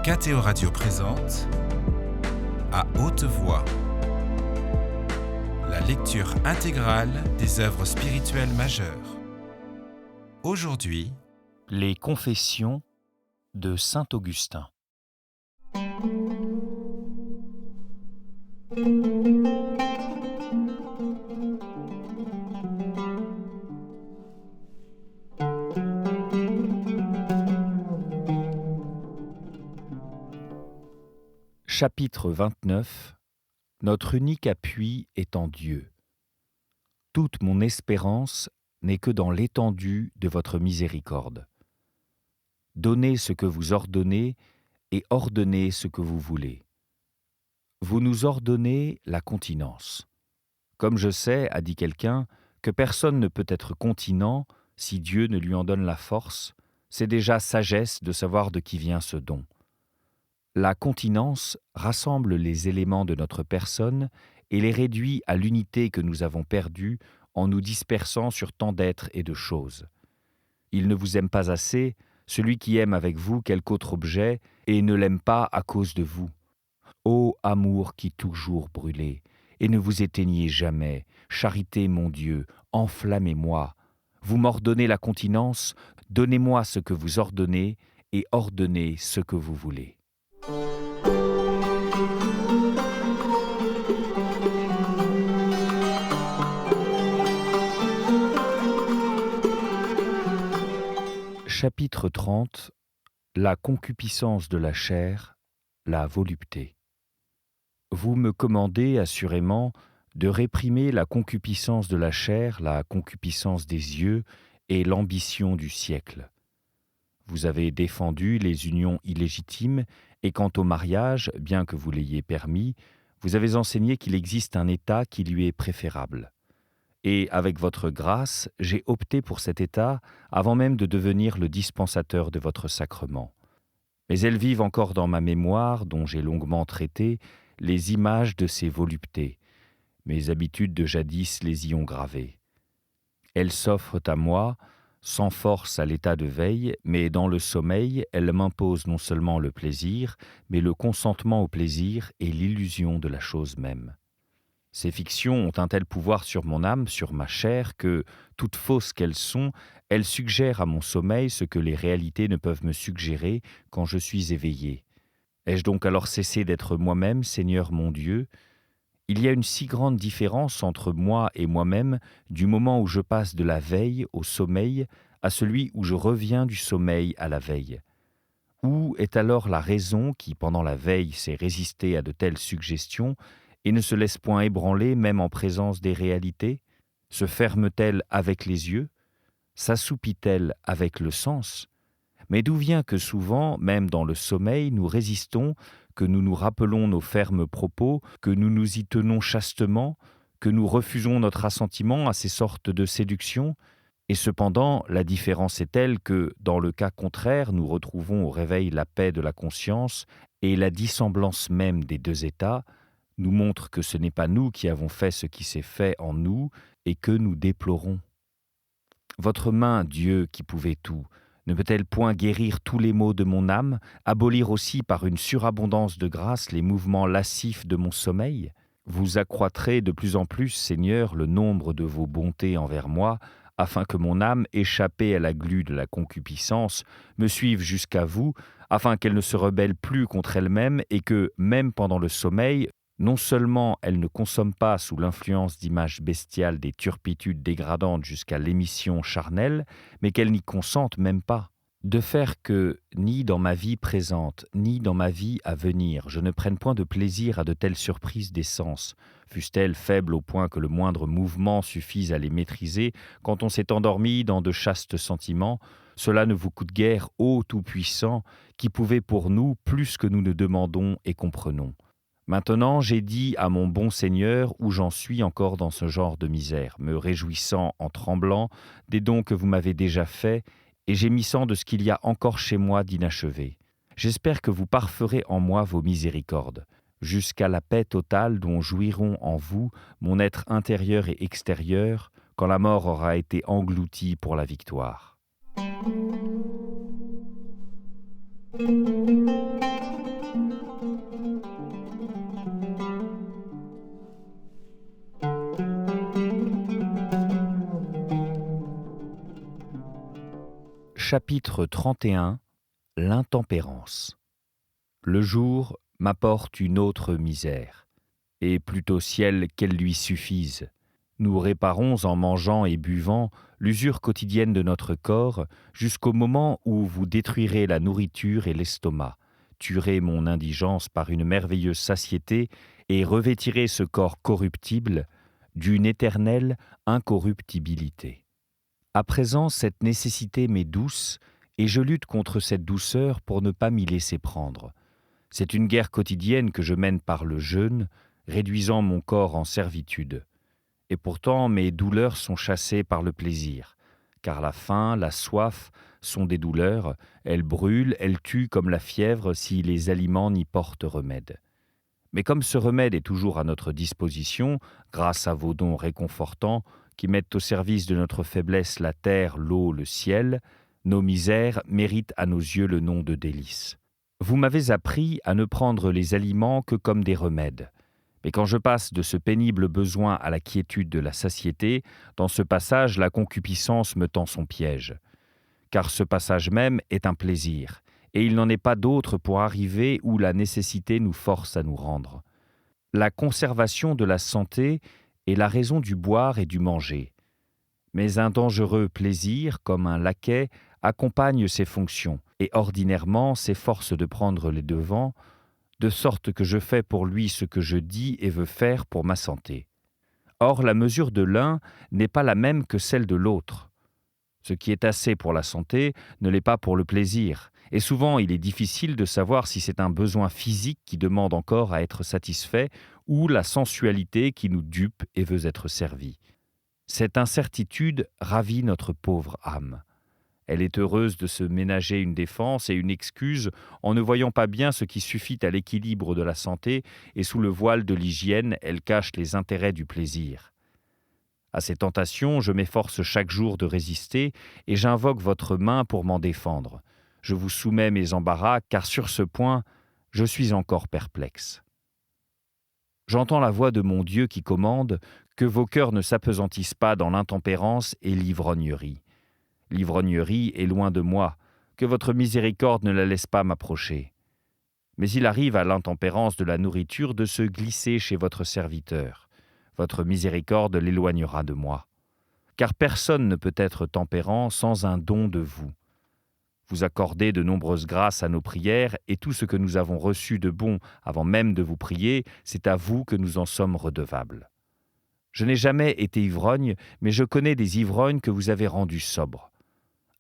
KTO Radio présente À haute voix, la lecture intégrale des œuvres spirituelles majeures. Aujourd'hui, les Confessions de saint Augustin. Chapitre 29. Notre unique appui est en Dieu. Toute mon espérance n'est que dans l'étendue de votre miséricorde. Donnez ce que vous ordonnez et ordonnez ce que vous voulez. Vous nous ordonnez la continence. Comme je sais, a dit quelqu'un, que personne ne peut être continent si Dieu ne lui en donne la force, c'est déjà sagesse de savoir de qui vient ce don. La continence rassemble les éléments de notre personne et les réduit à l'unité que nous avons perdue en nous dispersant sur tant d'êtres et de choses. Il ne vous aime pas assez, celui qui aime avec vous quelque autre objet et ne l'aime pas à cause de vous. Ô amour qui toujours brûlez, et ne vous éteignez jamais, charité mon Dieu, enflammez-moi. Vous m'ordonnez la continence, donnez-moi ce que vous ordonnez et ordonnez ce que vous voulez. Chapitre 30. La concupiscence de la chair, la volupté. Vous me commandez assurément de réprimer la concupiscence de la chair, la concupiscence des yeux et l'ambition du siècle. Vous avez défendu les unions illégitimes et quant au mariage, bien que vous l'ayez permis, vous avez enseigné qu'il existe un état qui lui est préférable. Et avec votre grâce, j'ai opté pour cet état avant même de devenir le dispensateur de votre sacrement. Mais elles vivent encore dans ma mémoire, dont j'ai longuement traité, les images de ces voluptés. Mes habitudes de jadis les y ont gravées. Elles s'offrent à moi, sans force à l'état de veille, mais dans le sommeil, elles m'imposent non seulement le plaisir, mais le consentement au plaisir et l'illusion de la chose même. Ces fictions ont un tel pouvoir sur mon âme, sur ma chair, que, toutes fausses qu'elles sont, elles suggèrent à mon sommeil ce que les réalités ne peuvent me suggérer quand je suis éveillé. Ai-je donc alors cessé d'être moi-même, Seigneur mon Dieu ? Il y a une si grande différence entre moi et moi-même du moment où je passe de la veille au sommeil à celui où je reviens du sommeil à la veille. Où est alors la raison qui, pendant la veille, sait résister à de telles suggestions et ne se laisse point ébranler même en présence des réalités? Se ferme-t-elle avec les yeux? S'assoupit-elle avec le sens? Mais d'où vient que souvent, même dans le sommeil, nous résistons, que nous nous rappelons nos fermes propos, que nous nous y tenons chastement, que nous refusons notre assentiment à ces sortes de séductions? Et cependant, la différence est telle que, dans le cas contraire, nous retrouvons au réveil la paix de la conscience et la dissemblance même des deux états, nous montre que ce n'est pas nous qui avons fait ce qui s'est fait en nous et que nous déplorons. Votre main, Dieu, qui pouvait tout, ne peut-elle point guérir tous les maux de mon âme, abolir aussi par une surabondance de grâce les mouvements lascifs de mon sommeil? Vous accroîtrez de plus en plus, Seigneur, le nombre de vos bontés envers moi, afin que mon âme, échappée à la glu de la concupiscence, me suive jusqu'à vous, afin qu'elle ne se rebelle plus contre elle-même et que, même pendant le sommeil, non seulement elle ne consomme pas sous l'influence d'images bestiales des turpitudes dégradantes jusqu'à l'émission charnelle, mais qu'elle n'y consente même pas. De faire que, ni dans ma vie présente, ni dans ma vie à venir, je ne prenne point de plaisir à de telles surprises des sens, fussent-elles faibles au point que le moindre mouvement suffise à les maîtriser, quand on s'est endormi dans de chastes sentiments, cela ne vous coûte guère, ô Tout-Puissant, qui pouvez pour nous plus que nous ne demandons et comprenons. Maintenant, j'ai dit à mon bon Seigneur où j'en suis encore dans ce genre de misère, me réjouissant en tremblant des dons que vous m'avez déjà faits et gémissant de ce qu'il y a encore chez moi d'inachevé. J'espère que vous parferez en moi vos miséricordes, jusqu'à la paix totale dont jouiront en vous mon être intérieur et extérieur, quand la mort aura été engloutie pour la victoire. Chapitre 31. L'intempérance. Le jour m'apporte une autre misère, et plutôt ciel qu'elle lui suffise. Nous réparons en mangeant et buvant l'usure quotidienne de notre corps jusqu'au moment où vous détruirez la nourriture et l'estomac, tuerez mon indigence par une merveilleuse satiété et revêtirez ce corps corruptible d'une éternelle incorruptibilité. À présent, cette nécessité m'est douce, et je lutte contre cette douceur pour ne pas m'y laisser prendre. C'est une guerre quotidienne que je mène par le jeûne, réduisant mon corps en servitude. Et pourtant, mes douleurs sont chassées par le plaisir, car la faim, la soif sont des douleurs, elles brûlent, elles tuent comme la fièvre si les aliments n'y portent remède. Mais comme ce remède est toujours à notre disposition, grâce à vos dons réconfortants, qui mettent au service de notre faiblesse la terre, l'eau, le ciel, nos misères méritent à nos yeux le nom de délices. Vous m'avez appris à ne prendre les aliments que comme des remèdes. Mais quand je passe de ce pénible besoin à la quiétude de la satiété, dans ce passage, la concupiscence me tend son piège. Car ce passage même est un plaisir, et il n'en est pas d'autre pour arriver où la nécessité nous force à nous rendre. La conservation de la santé est la raison du boire et du manger. Mais un dangereux plaisir, comme un laquais, accompagne ses fonctions, et ordinairement s'efforce de prendre les devants, de sorte que je fais pour lui ce que je dis et veux faire pour ma santé. Or, la mesure de l'un n'est pas la même que celle de l'autre. Ce qui est assez pour la santé ne l'est pas pour le plaisir, et souvent il est difficile de savoir si c'est un besoin physique qui demande encore à être satisfait ou la sensualité qui nous dupe et veut être servie. Cette incertitude ravit notre pauvre âme. Elle est heureuse de se ménager une défense et une excuse en ne voyant pas bien ce qui suffit à l'équilibre de la santé et sous le voile de l'hygiène, elle cache les intérêts du plaisir. À ces tentations, je m'efforce chaque jour de résister et j'invoque votre main pour m'en défendre. Je vous soumets mes embarras car sur ce point, je suis encore perplexe. J'entends la voix de mon Dieu qui commande que vos cœurs ne s'apesantissent pas dans l'intempérance et l'ivrognerie. L'ivrognerie est loin de moi, que votre miséricorde ne la laisse pas m'approcher. Mais il arrive à l'intempérance de la nourriture de se glisser chez votre serviteur. Votre miséricorde l'éloignera de moi. Car personne ne peut être tempérant sans un don de vous. Vous accordez de nombreuses grâces à nos prières, et tout ce que nous avons reçu de bon avant même de vous prier, c'est à vous que nous en sommes redevables. Je n'ai jamais été ivrogne, mais je connais des ivrognes que vous avez rendus sobres.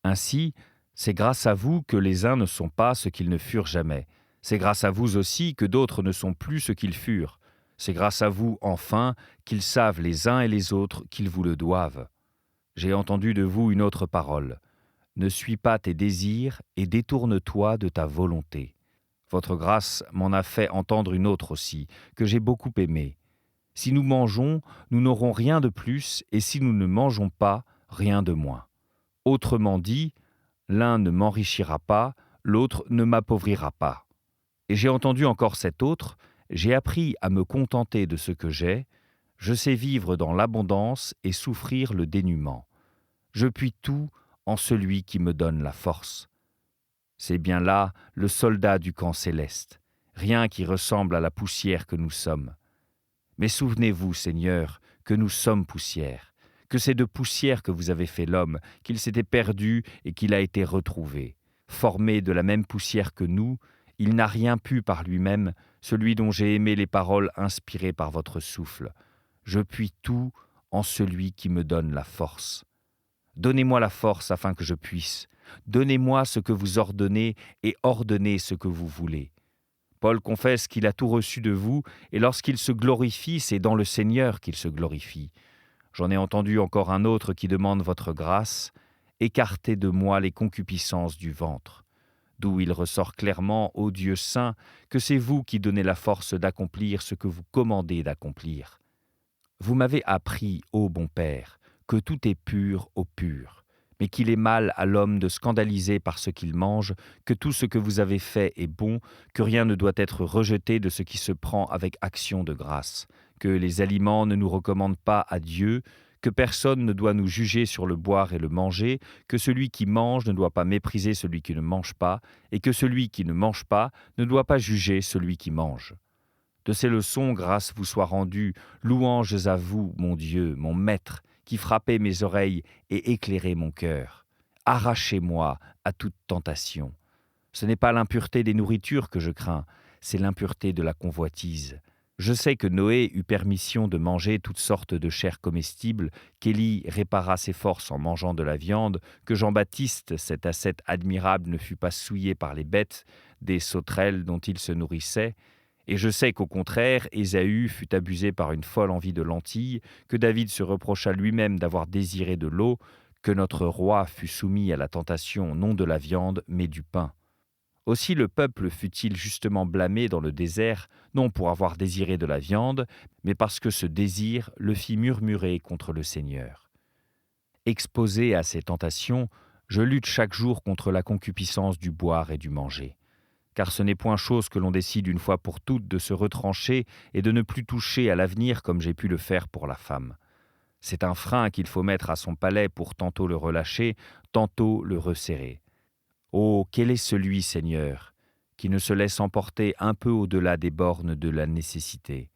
Ainsi, c'est grâce à vous que les uns ne sont pas ce qu'ils ne furent jamais. C'est grâce à vous aussi que d'autres ne sont plus ce qu'ils furent. C'est grâce à vous, enfin, qu'ils savent les uns et les autres qu'ils vous le doivent. J'ai entendu de vous une autre parole. Ne suis pas tes désirs et détourne-toi de ta volonté. Votre grâce m'en a fait entendre une autre aussi, que j'ai beaucoup aimée. Si nous mangeons, nous n'aurons rien de plus, et si nous ne mangeons pas, rien de moins. Autrement dit, l'un ne m'enrichira pas, l'autre ne m'appauvrira pas. Et j'ai entendu encore cet autre, j'ai appris à me contenter de ce que j'ai, je sais vivre dans l'abondance et souffrir le dénuement. Je puis tout en celui qui me donne la force. C'est bien là le soldat du camp céleste, rien qui ressemble à la poussière que nous sommes. Mais souvenez-vous, Seigneur, que nous sommes poussière, que c'est de poussière que vous avez fait l'homme, qu'il s'était perdu et qu'il a été retrouvé. Formé de la même poussière que nous, il n'a rien pu par lui-même, celui dont j'ai aimé les paroles inspirées par votre souffle. Je puis tout en celui qui me donne la force. Donnez-moi la force afin que je puisse. Donnez-moi ce que vous ordonnez et ordonnez ce que vous voulez. Paul confesse qu'il a tout reçu de vous, et lorsqu'il se glorifie, c'est dans le Seigneur qu'il se glorifie. J'en ai entendu encore un autre qui demande votre grâce. Écartez de moi les concupiscences du ventre. D'où il ressort clairement, ô Dieu saint, que c'est vous qui donnez la force d'accomplir ce que vous commandez d'accomplir. Vous m'avez appris, ô bon Père, que tout est pur au pur, mais qu'il est mal à l'homme de scandaliser par ce qu'il mange, que tout ce que vous avez fait est bon, que rien ne doit être rejeté de ce qui se prend avec action de grâce, que les aliments ne nous recommandent pas à Dieu, que personne ne doit nous juger sur le boire et le manger, que celui qui mange ne doit pas mépriser celui qui ne mange pas, et que celui qui ne mange pas ne doit pas juger celui qui mange. De ces leçons, grâce vous soit rendue, louanges à vous, mon Dieu, mon Maître, qui frappez mes oreilles et éclairez mon cœur. Arrachez-moi à toute tentation. Ce n'est pas l'impureté des nourritures que je crains, c'est l'impureté de la convoitise. Je sais que Noé eut permission de manger toutes sortes de chairs comestibles, qu'Élie répara ses forces en mangeant de la viande, que Jean-Baptiste, cet ascète admirable, ne fut pas souillé par les bêtes, des sauterelles dont il se nourrissait, et je sais qu'au contraire, Ésaü fut abusé par une folle envie de lentilles, que David se reprocha lui-même d'avoir désiré de l'eau, que notre roi fut soumis à la tentation non de la viande, mais du pain. Aussi le peuple fut-il justement blâmé dans le désert, non pour avoir désiré de la viande, mais parce que ce désir le fit murmurer contre le Seigneur. Exposé à ces tentations, je lutte chaque jour contre la concupiscence du boire et du manger. Car ce n'est point chose que l'on décide une fois pour toutes de se retrancher et de ne plus toucher à l'avenir comme j'ai pu le faire pour la femme. C'est un frein qu'il faut mettre à son palais pour tantôt le relâcher, tantôt le resserrer. Oh, quel est celui, Seigneur, qui ne se laisse emporter un peu au-delà des bornes de la nécessité.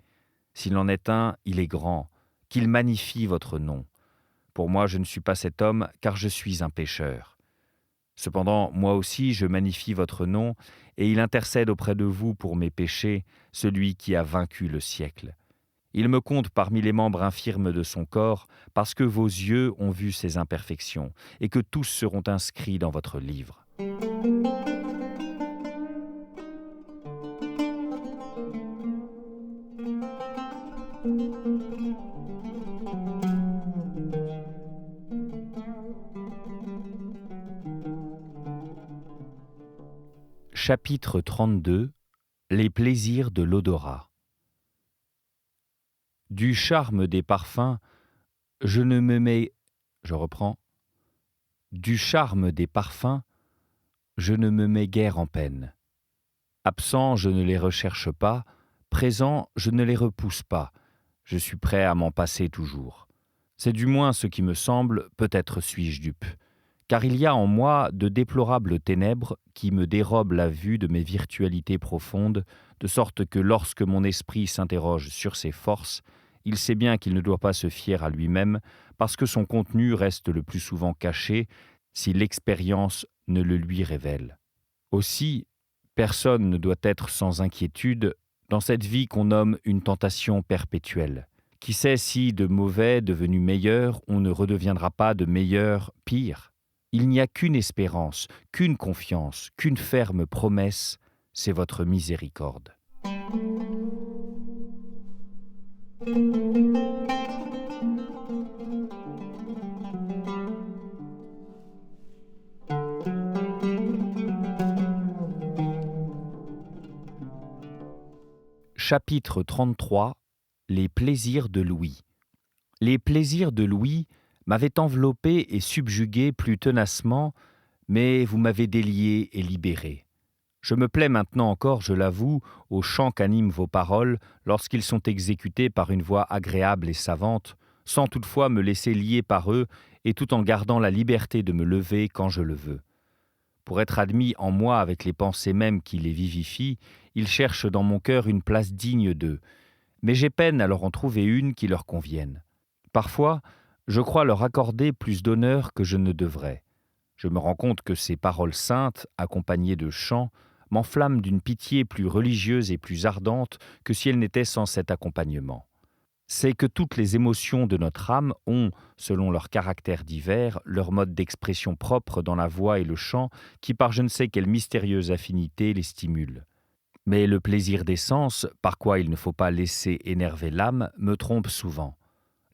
S'il en est un, il est grand, qu'il magnifie votre nom. Pour moi, je ne suis pas cet homme, car je suis un pécheur. Cependant, moi aussi, je magnifie votre nom, et il intercède auprès de vous pour mes péchés, celui qui a vaincu le siècle. Il me compte parmi les membres infirmes de son corps, parce que vos yeux ont vu ses imperfections, et que tous seront inscrits dans votre livre. Chapitre 32 « Les plaisirs de l'odorat » Du charme des parfums, je ne me mets... Je reprends. Du charme des parfums, je ne me mets guère en peine. Absent, je ne les recherche pas, présent, je ne les repousse pas. Je suis prêt à m'en passer toujours. C'est du moins ce qui me semble, peut-être suis-je dupe. Car il y a en moi de déplorables ténèbres qui me dérobent la vue de mes virtualités profondes, de sorte que lorsque mon esprit s'interroge sur ses forces, il sait bien qu'il ne doit pas se fier à lui-même, parce que son contenu reste le plus souvent caché, si l'expérience ne le lui révèle. Aussi, personne ne doit être sans inquiétude dans cette vie qu'on nomme une tentation perpétuelle. Qui sait si, de mauvais devenu meilleur, on ne redeviendra pas de meilleur pire? Il n'y a qu'une espérance, qu'une confiance, qu'une ferme promesse, c'est votre miséricorde. Chapitre 33 « Les plaisirs de Louis » Les plaisirs de Louis m'avaient enveloppé et subjugué plus tenacement, mais vous m'avez délié et libéré. Je me plais maintenant encore, je l'avoue, au chant qu'animent vos paroles lorsqu'ils sont exécutés par une voix agréable et savante, sans toutefois me laisser lier par eux et tout en gardant la liberté de me lever quand je le veux. Pour être admis en moi avec les pensées mêmes qui les vivifient, ils cherchent dans mon cœur une place digne d'eux, mais j'ai peine à leur en trouver une qui leur convienne. Parfois, je crois leur accorder plus d'honneur que je ne devrais. Je me rends compte que ces paroles saintes, accompagnées de chants, m'enflamment d'une pitié plus religieuse et plus ardente que si elles n'étaient sans cet accompagnement. C'est que toutes les émotions de notre âme ont, selon leur caractère divers, leur mode d'expression propre dans la voix et le chant qui, par je ne sais quelle mystérieuse affinité, les stimule. Mais le plaisir des sens, par quoi il ne faut pas laisser énerver l'âme, me trompe souvent.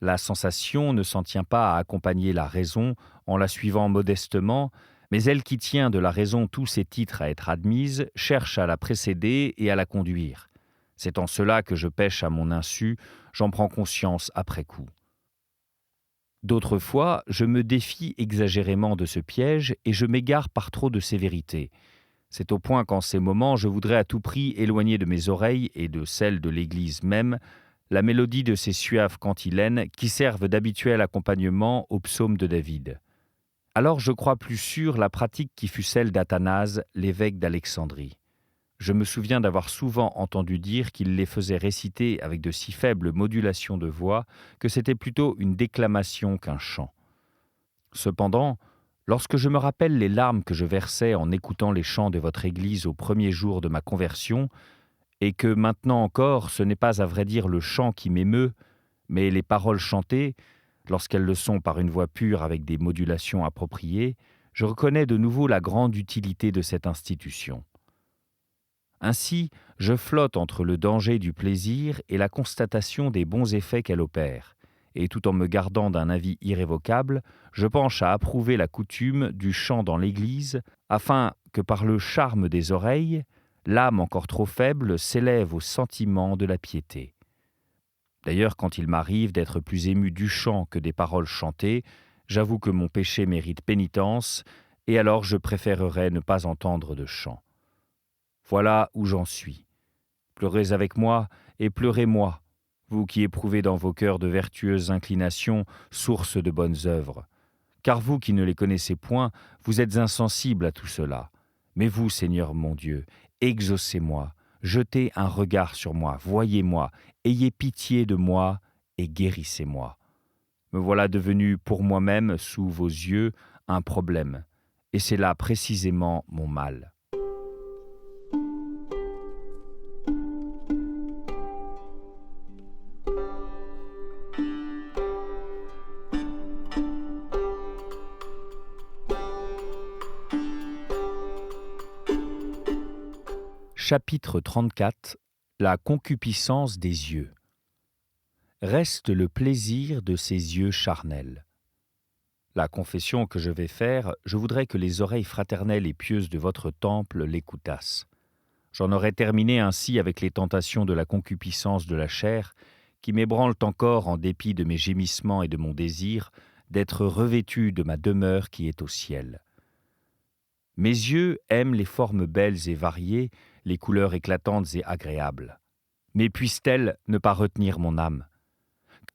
La sensation ne s'en tient pas à accompagner la raison en la suivant modestement, mais elle qui tient de la raison tous ses titres à être admise, cherche à la précéder et à la conduire. C'est en cela que je pêche à mon insu, j'en prends conscience après coup. D'autres fois, je me défie exagérément de ce piège et je m'égare par trop de sévérité. C'est au point qu'en ces moments, je voudrais à tout prix éloigner de mes oreilles et de celles de l'Église même la mélodie de ces suaves cantilènes qui servent d'habituel accompagnement aux psaumes de David. Alors je crois plus sûr la pratique qui fut celle d'Athanase, l'évêque d'Alexandrie. Je me souviens d'avoir souvent entendu dire qu'il les faisait réciter avec de si faibles modulations de voix que c'était plutôt une déclamation qu'un chant. Cependant, lorsque je me rappelle les larmes que je versais en écoutant les chants de votre Église au premier jour de ma conversion, et que maintenant encore ce n'est pas à vrai dire le chant qui m'émeut, mais les paroles chantées, lorsqu'elles le sont par une voix pure avec des modulations appropriées, je reconnais de nouveau la grande utilité de cette institution. Ainsi, je flotte entre le danger du plaisir et la constatation des bons effets qu'elle opère, et tout en me gardant d'un avis irrévocable, je penche à approuver la coutume du chant dans l'Église, afin que par le charme des oreilles, l'âme encore trop faible s'élève au sentiment de la piété. D'ailleurs, quand il m'arrive d'être plus ému du chant que des paroles chantées, j'avoue que mon péché mérite pénitence, et alors je préférerais ne pas entendre de chant. Voilà où j'en suis. Pleurez avec moi et pleurez-moi, vous qui éprouvez dans vos cœurs de vertueuses inclinations, source de bonnes œuvres. Car vous qui ne les connaissez point, vous êtes insensibles à tout cela. Mais vous, Seigneur mon Dieu, exaucez-moi, jetez un regard sur moi, voyez-moi, ayez pitié de moi et guérissez-moi. Me voilà devenu pour moi-même, sous vos yeux, un problème, et c'est là précisément mon mal. Chapitre 34 « La concupiscence des yeux ». Reste le plaisir de ces yeux charnels. La confession que je vais faire, je voudrais que les oreilles fraternelles et pieuses de votre temple l'écoutassent. J'en aurais terminé ainsi avec les tentations de la concupiscence de la chair, qui m'ébranlent encore en dépit de mes gémissements et de mon désir, d'être revêtu de ma demeure qui est au ciel. Mes yeux aiment les formes belles et variées, les couleurs éclatantes et agréables. Mais puisse-t-elle ne pas retenir mon âme ?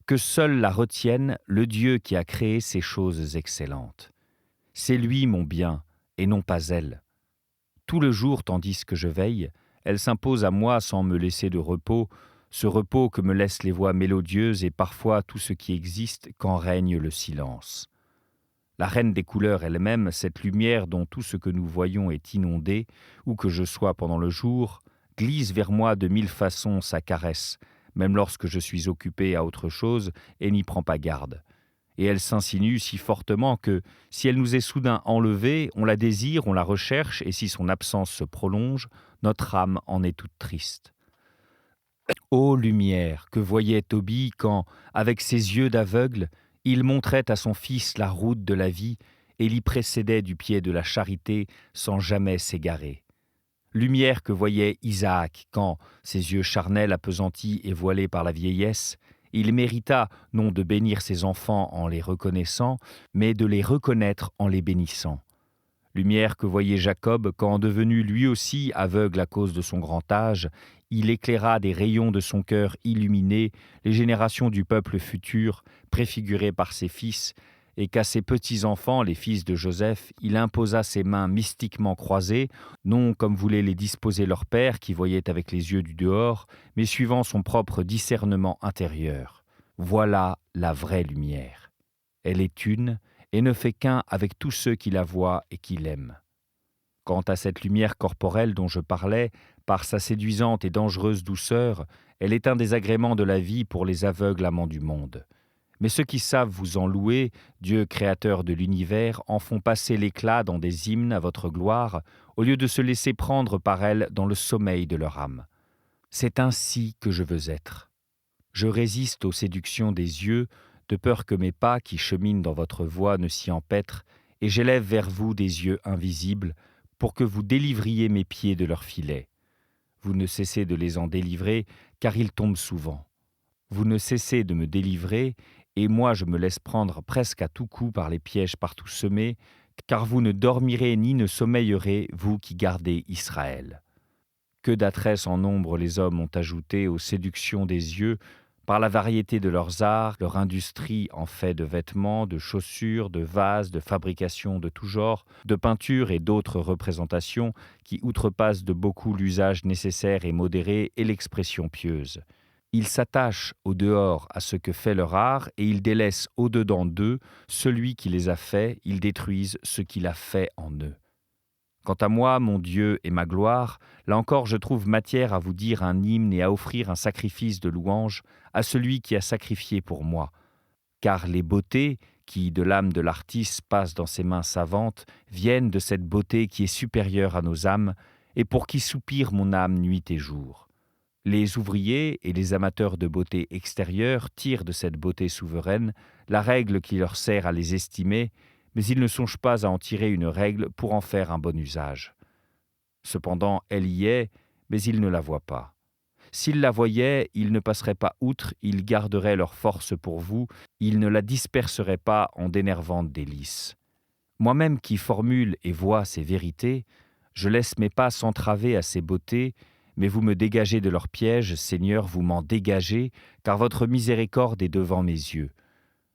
Que seul la retienne le Dieu qui a créé ces choses excellentes. C'est lui mon bien, et non pas elle. Tout le jour, tandis que je veille, elle s'impose à moi sans me laisser de repos, ce repos que me laissent les voix mélodieuses et parfois tout ce qui existe quand règne le silence. La reine des couleurs elle-même, cette lumière dont tout ce que nous voyons est inondé, où que je sois pendant le jour, glisse vers moi de mille façons sa caresse, même lorsque je suis occupé à autre chose et n'y prends pas garde. Et elle s'insinue si fortement que, si elle nous est soudain enlevée, on la désire, on la recherche, et si son absence se prolonge, notre âme en est toute triste. Ô lumière que voyait Tobie quand, avec ses yeux d'aveugle, il montrait à son fils la route de la vie et l'y précédait du pied de la charité sans jamais s'égarer. Lumière que voyait Isaac quand, ses yeux charnels appesantis et voilés par la vieillesse, il mérita non de bénir ses enfants en les reconnaissant, mais de les reconnaître en les bénissant. Lumière que voyait Jacob quand, devenu lui aussi aveugle à cause de son grand âge, il éclaira des rayons de son cœur illuminé les générations du peuple futur, préfigurées par ses fils, et qu'à ses petits-enfants, les fils de Joseph, il imposa ses mains mystiquement croisées, non comme voulait les disposer leur père, qui voyait avec les yeux du dehors, mais suivant son propre discernement intérieur. Voilà la vraie lumière. Elle est une, et ne fait qu'un avec tous ceux qui la voient et qui l'aiment. Quant à cette lumière corporelle dont je parlais, par sa séduisante et dangereuse douceur, elle est un des agréments de la vie pour les aveugles amants du monde. Mais ceux qui savent vous en louer, Dieu créateur de l'univers, en font passer l'éclat dans des hymnes à votre gloire, au lieu de se laisser prendre par elle dans le sommeil de leur âme. C'est ainsi que je veux être. Je résiste aux séductions des yeux, de peur que mes pas qui cheminent dans votre voie ne s'y empêtrent, et j'élève vers vous des yeux invisibles, pour que vous délivriez mes pieds de leurs filets. Vous ne cessez de les en délivrer, car ils tombent souvent. Vous ne cessez de me délivrer, et moi je me laisse prendre presque à tout coup par les pièges partout semés, car vous ne dormirez ni ne sommeillerez, vous qui gardez Israël. Que d'adresse en nombre les hommes ont ajouté aux séductions des yeux, par la variété de leurs arts, leur industrie en fait de vêtements, de chaussures, de vases, de fabrication de tout genre, de peintures et d'autres représentations qui outrepassent de beaucoup l'usage nécessaire et modéré et l'expression pieuse. Ils s'attachent au dehors à ce que fait leur art et ils délaissent au-dedans d'eux celui qui les a faits, ils détruisent ce qu'il a fait en eux. Quant à moi, mon Dieu et ma gloire, là encore je trouve matière à vous dire un hymne et à offrir un sacrifice de louange à celui qui a sacrifié pour moi. Car les beautés qui, de l'âme de l'artiste, passent dans ses mains savantes, viennent de cette beauté qui est supérieure à nos âmes et pour qui soupire mon âme nuit et jour. Les ouvriers et les amateurs de beauté extérieure tirent de cette beauté souveraine la règle qui leur sert à les estimer, mais ils ne songent pas à en tirer une règle pour en faire un bon usage. Cependant, elle y est, mais ils ne la voient pas. S'ils la voyaient, ils ne passeraient pas outre, ils garderaient leur force pour vous, ils ne la disperseraient pas en d'énervantes délices. Moi-même qui formule et vois ces vérités, je laisse mes pas s'entraver à ces beautés, mais vous me dégagez de leurs pièges, Seigneur, vous m'en dégagez, car votre miséricorde est devant mes yeux.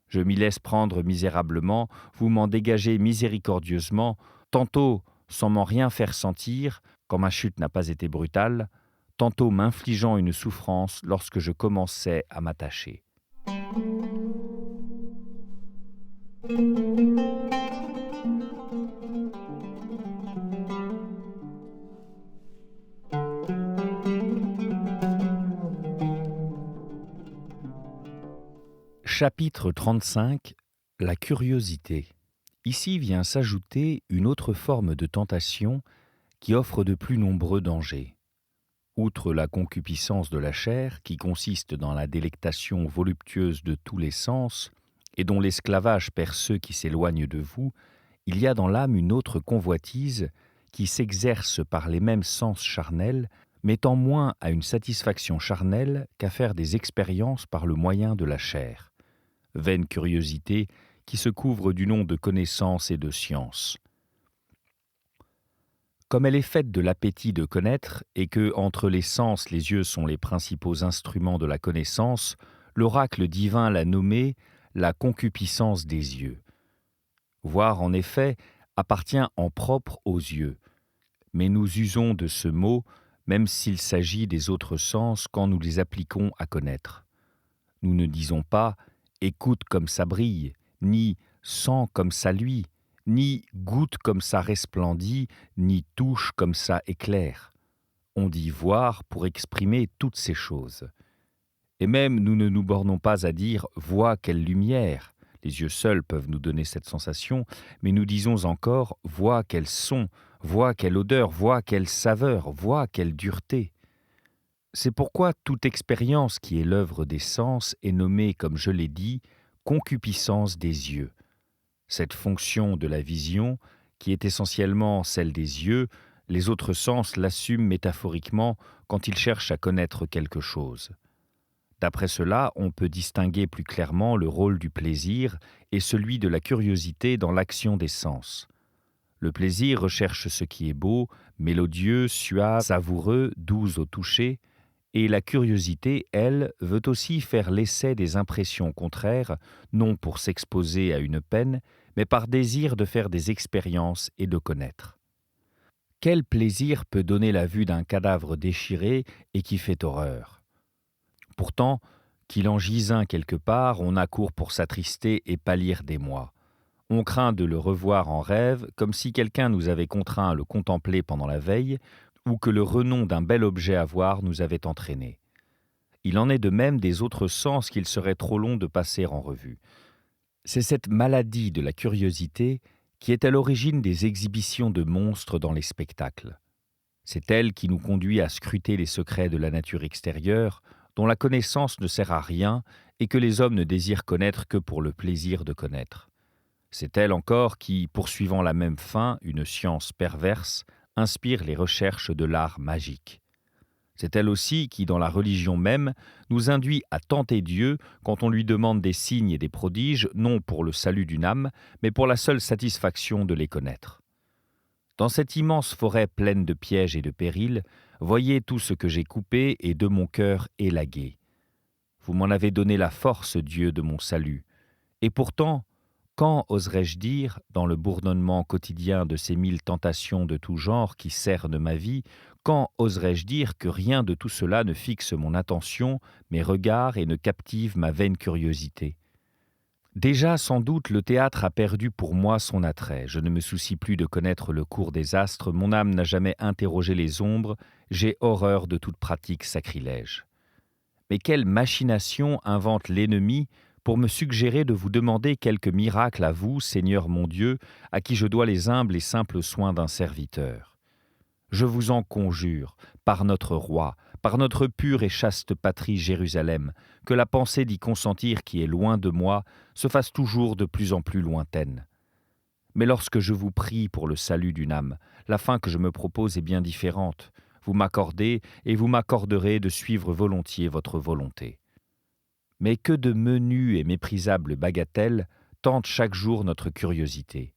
Je m'y laisse prendre misérablement, vous m'en dégagez miséricordieusement, tantôt sans m'en rien faire sentir, quand ma chute n'a pas été brutale, tantôt m'infligeant une souffrance lorsque je commençais à m'attacher. Chapitre 35 – La curiosité. Ici vient s'ajouter une autre forme de tentation qui offre de plus nombreux dangers. Outre la concupiscence de la chair, qui consiste dans la délectation voluptueuse de tous les sens, et dont l'esclavage perd ceux qui s'éloignent de vous, il y a dans l'âme une autre convoitise qui s'exerce par les mêmes sens charnels, mais tend moins à une satisfaction charnelle qu'à faire des expériences par le moyen de la chair. Vaine curiosité qui se couvre du nom de connaissance et de science. Comme elle est faite de l'appétit de connaître, et que, entre les sens, les yeux sont les principaux instruments de la connaissance, l'oracle divin l'a nommée la concupiscence des yeux. Voir, en effet, appartient en propre aux yeux, mais nous usons de ce mot, même s'il s'agit des autres sens, quand nous les appliquons à connaître. Nous ne disons pas « écoute comme ça brille », ni « sens comme ça luit », ni « goûte comme ça resplendit », ni « touche comme ça éclaire ». On dit « voir » pour exprimer toutes ces choses. Et même nous ne nous bornons pas à dire « vois quelle lumière ». Les yeux seuls peuvent nous donner cette sensation, mais nous disons encore « vois quel son », « vois quelle odeur »,« vois quelle saveur »,« vois quelle dureté ». C'est pourquoi toute expérience qui est l'œuvre des sens est nommée, comme je l'ai dit, concupiscence des yeux. Cette fonction de la vision, qui est essentiellement celle des yeux, les autres sens l'assument métaphoriquement quand ils cherchent à connaître quelque chose. D'après cela, on peut distinguer plus clairement le rôle du plaisir et celui de la curiosité dans l'action des sens. Le plaisir recherche ce qui est beau, mélodieux, suave, savoureux, doux au toucher, et la curiosité, elle, veut aussi faire l'essai des impressions contraires, non pour s'exposer à une peine, mais par désir de faire des expériences et de connaître. Quel plaisir peut donner la vue d'un cadavre déchiré et qui fait horreur ? Pourtant, qu'il en gise un quelque part, on accourt pour s'attrister et pâlir d'émoi. On craint de le revoir en rêve, comme si quelqu'un nous avait contraint à le contempler pendant la veille, ou que le renom d'un bel objet à voir nous avait entraînés. Il en est de même des autres sens qu'il serait trop long de passer en revue. C'est cette maladie de la curiosité qui est à l'origine des exhibitions de monstres dans les spectacles. C'est elle qui nous conduit à scruter les secrets de la nature extérieure, dont la connaissance ne sert à rien et que les hommes ne désirent connaître que pour le plaisir de connaître. C'est elle encore qui, poursuivant la même fin, une science perverse, inspire les recherches de l'art magique. C'est elle aussi qui, dans la religion même, nous induit à tenter Dieu quand on lui demande des signes et des prodiges, non pour le salut d'une âme, mais pour la seule satisfaction de les connaître. Dans cette immense forêt pleine de pièges et de périls, voyez tout ce que j'ai coupé et de mon cœur élagué. Vous m'en avez donné la force, Dieu de mon salut. Et pourtant, quand oserais-je dire, dans le bourdonnement quotidien de ces 1000 tentations de tout genre qui cernent ma vie, quand oserais-je dire que rien de tout cela ne fixe mon attention, mes regards et ne captive ma vaine curiosité ? Déjà, sans doute, le théâtre a perdu pour moi son attrait. Je ne me soucie plus de connaître le cours des astres, mon âme n'a jamais interrogé les ombres, j'ai horreur de toute pratique sacrilège. Mais quelle machination invente l'ennemi pour me suggérer de vous demander quelque miracle à vous, Seigneur mon Dieu, à qui je dois les humbles et simples soins d'un serviteur. Je vous en conjure, par notre roi, par notre pure et chaste patrie Jérusalem, que la pensée d'y consentir qui est loin de moi se fasse toujours de plus en plus lointaine. Mais lorsque je vous prie pour le salut d'une âme, la fin que je me propose est bien différente. Vous m'accordez et vous m'accorderez de suivre volontiers votre volonté. Mais que de menues et méprisables bagatelles tentent chaque jour notre curiosité.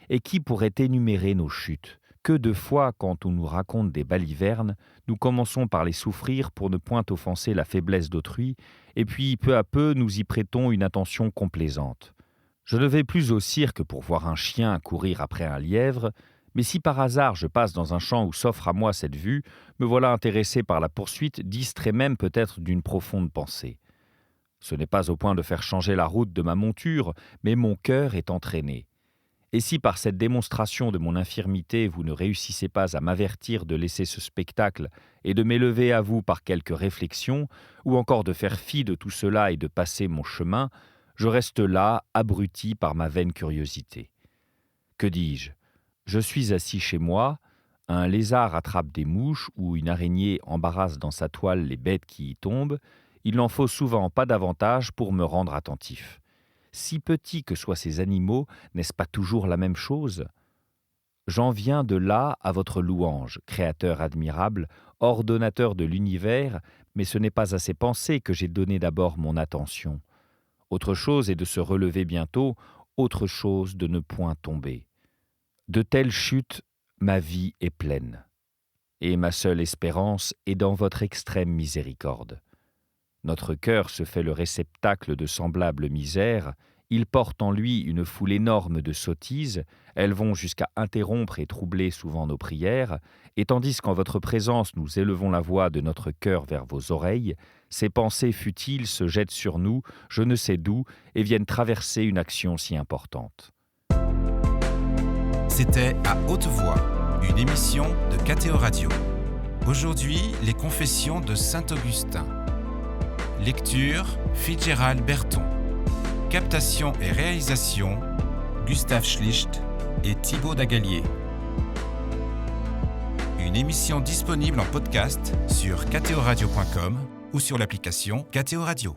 Et qui pourrait énumérer nos chutes ? Que de fois, quand on nous raconte des balivernes, nous commençons par les souffrir pour ne point offenser la faiblesse d'autrui, et puis peu à peu nous y prêtons une attention complaisante. Je ne vais plus au cirque pour voir un chien courir après un lièvre, mais si par hasard je passe dans un champ où s'offre à moi cette vue, me voilà intéressé par la poursuite, distrait même peut-être d'une profonde pensée. Ce n'est pas au point de faire changer la route de ma monture, mais mon cœur est entraîné. Et si par cette démonstration de mon infirmité vous ne réussissez pas à m'avertir de laisser ce spectacle et de m'élever à vous par quelques réflexions, ou encore de faire fi de tout cela et de passer mon chemin, je reste là, abruti par ma vaine curiosité. Que dis-je ? Je suis assis chez moi, un lézard attrape des mouches ou une araignée embarrasse dans sa toile les bêtes qui y tombent, il n'en faut souvent pas davantage pour me rendre attentif. Si petits que soient ces animaux, n'est-ce pas toujours la même chose ? J'en viens de là à votre louange, Créateur admirable, ordonnateur de l'univers, mais ce n'est pas à ces pensées que j'ai donné d'abord mon attention. Autre chose est de se relever bientôt, autre chose de ne point tomber. De telles chutes, ma vie est pleine. Et ma seule espérance est dans votre extrême miséricorde. Notre cœur se fait le réceptacle de semblables misères, il porte en lui une foule énorme de sottises, elles vont jusqu'à interrompre et troubler souvent nos prières, et tandis qu'en votre présence nous élevons la voix de notre cœur vers vos oreilles, ces pensées futiles se jettent sur nous, je ne sais d'où, et viennent traverser une action si importante. C'était À haute voix, une émission de KTO Radio. Aujourd'hui, les confessions de saint Augustin. Lecture, Fitzgerald Berton. Captation et réalisation, Gustave Schlicht et Thibaut Dagalier. Une émission disponible en podcast sur ktoradio.com ou sur l'application KTO Radio.